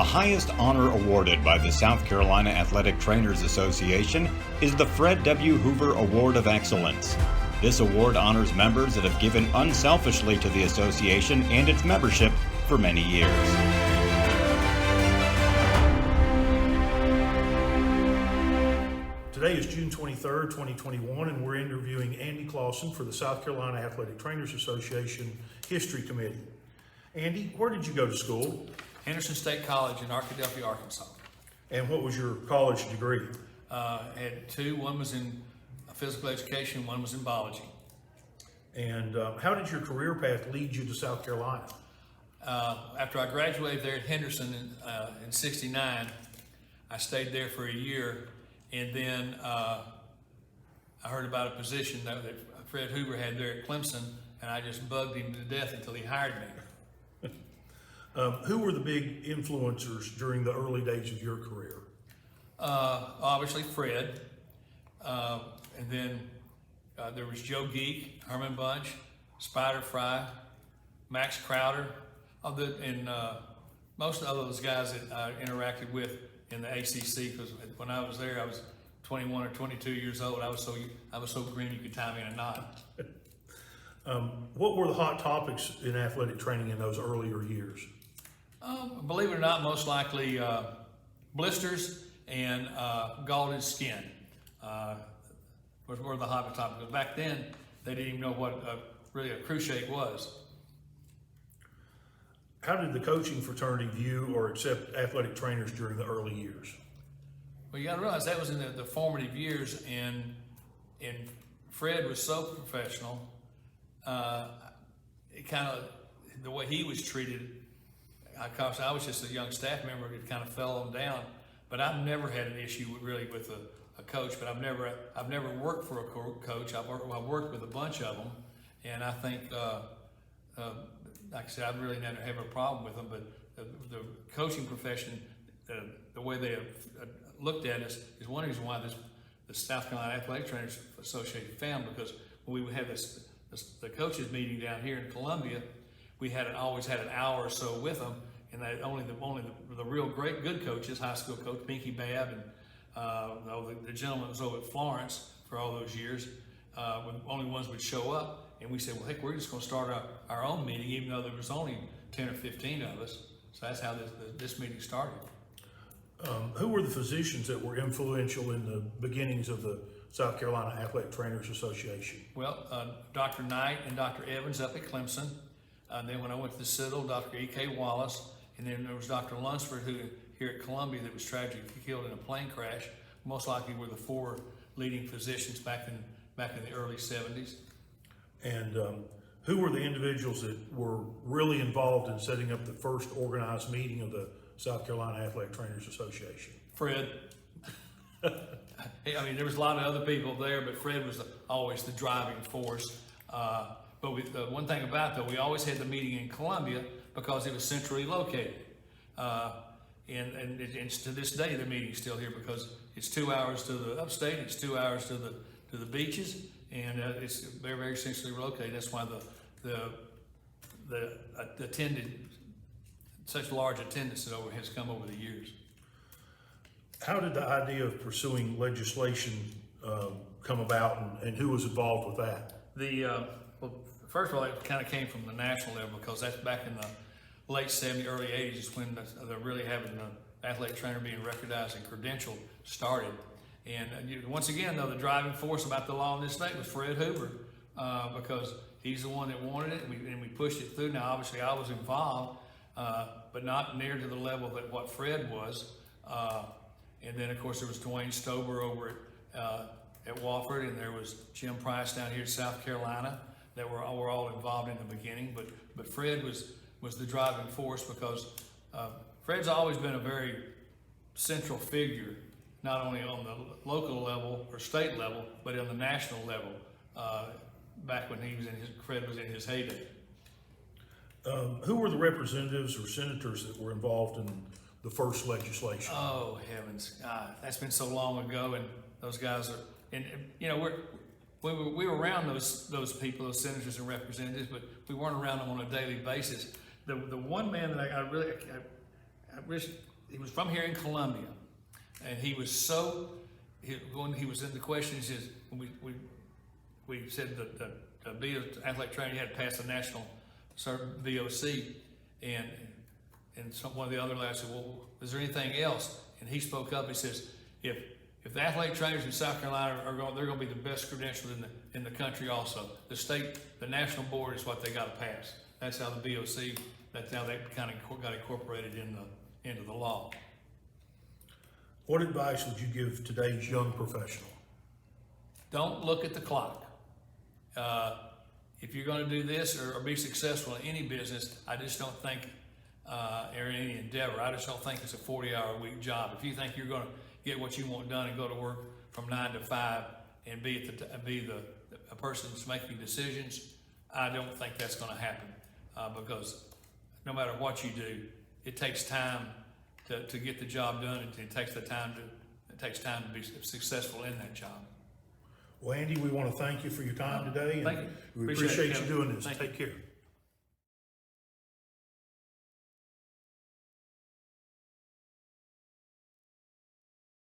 The highest honor awarded by the South Carolina Athletic Trainers Association is the Fred W. Hoover Award of Excellence. This award honors members that have given unselfishly to the association and its membership for many years. Today is June 23rd, 2021, and we're interviewing Andy Clawson for the South Carolina Athletic Trainers Association History Committee. Andy, where did you go to school? Henderson State College in Arkadelphia, Arkansas. And what was your college degree? Had two. One was in physical education, one was in biology. And how did your career path lead you to South Carolina? After I graduated there at Henderson in '69, I stayed there for a year, and then I heard about a position that Fred Hoover had there at Clawson, and I just bugged him to death until he hired me. Who were the big influencers during the early days of your career? Obviously Fred, and then there was Joe Geek, Herman Bunch, Spider Fry, Max Crowder, and most of those guys that I interacted with in the ACC, because when I was there, I was 21 or 22 years old. I was so green you could tie me in a knot. What were the hot topics in athletic training in those earlier years? Believe it or not, most likely blisters and scalded skin were the hot topics. But back then, they didn't even know what really a cruciate was. How did the coaching fraternity view or accept athletic trainers during the early years? Well, you got to realize that was in the formative years, and Fred was so professional. It kind of, the way he was treated, because I was just a young staff member, it kind of fell on down. But I've never had an issue with a coach. But I've never worked for a coach. I've worked with a bunch of them, and I think, like I said, I really never have a problem with them. But the coaching profession, the way they have looked at us, is one reason why the South Carolina Athletic Trainers Association found, because when we had the coaches meeting down here in Columbia, we always had an hour or so with them, and only the real great good coaches, high school coach Pinky Babb, and the gentleman was over at Florence for all those years, when only ones would show up, and we said, well, heck, we're just going to start our own meeting, even though there was only 10 or 15 of us. So that's how this meeting started. Who were the physicians that were influential in the beginnings of the South Carolina Athletic Trainers Association? Well, Dr. Knight and Dr. Evans up at Clemson. Then when I went to the Citadel, Dr. E.K. Wallace. And then there was Dr. Lunsford, who here at Columbia, that was tragically killed in a plane crash. Most likely were the four leading physicians back in the early 70s. And who were the individuals that were really involved in setting up the first organized meeting of the South Carolina Athletic Trainers Association? Fred. I mean, there was a lot of other people there, but Fred was always the driving force. But one thing about it, though, we always had the meeting in Columbia because it was centrally located. And to this day, the meeting's still here because it's 2 hours to the upstate, it's 2 hours to the beaches, and it's very, very centrally located. That's why the attended, such large attendance has come over the years. How did the idea of pursuing legislation come about, and who was involved with that? Well, first of all, it kind of came from the national level, because that's back in the late 70s, early 80s is when they're really having the athletic trainer being recognized and credentialed started. And once again, though, the driving force about the law in this state was Fred Hoover, because he's the one that wanted it, and we pushed it through. Now, obviously, I was involved, but not near to the level that what Fred was. And then, of course, there was Dwayne Stober over at Wofford, and there was Jim Price down here in South Carolina that were all involved in the beginning. But Fred was the driving force, because Fred's always been a very central figure, not only on the local level or state level, but on the national level. Back when Fred was in his heyday. Who were the representatives or senators that were involved in the first legislation? Oh heavens, God, that's been so long ago, and those guys are, and you know, we were around those people, those senators and representatives, but we weren't around them on a daily basis. The one man that I was from here in Columbia, and he was so, when he was in the questions, is we said that to be an athletic trainer, you had to pass the national VOC, and one of the other lads said, well, is there anything else? And he spoke up. He says, if the athletic trainers in South Carolina they're going to be the best credentialed in the country. Also, the national board is what they got to pass. That's how the VOC. That's how they kind of got incorporated into the law. What advice would you give today's young professional? Don't look at the clock. If you're going to do this or be successful in any business, I just don't think, or any endeavor, I just don't think it's a 40-hour-a-week job. If you think you're going to get what you want done and go to work from 9 to 5 and be a person that's making decisions, I don't think that's going to happen, because no matter what you do, it takes time to get the job done. It takes time to be successful in that job. Well, Andy, we want to thank you for your time today. Thank you. We appreciate you Kevin. doing this. Thank Take care.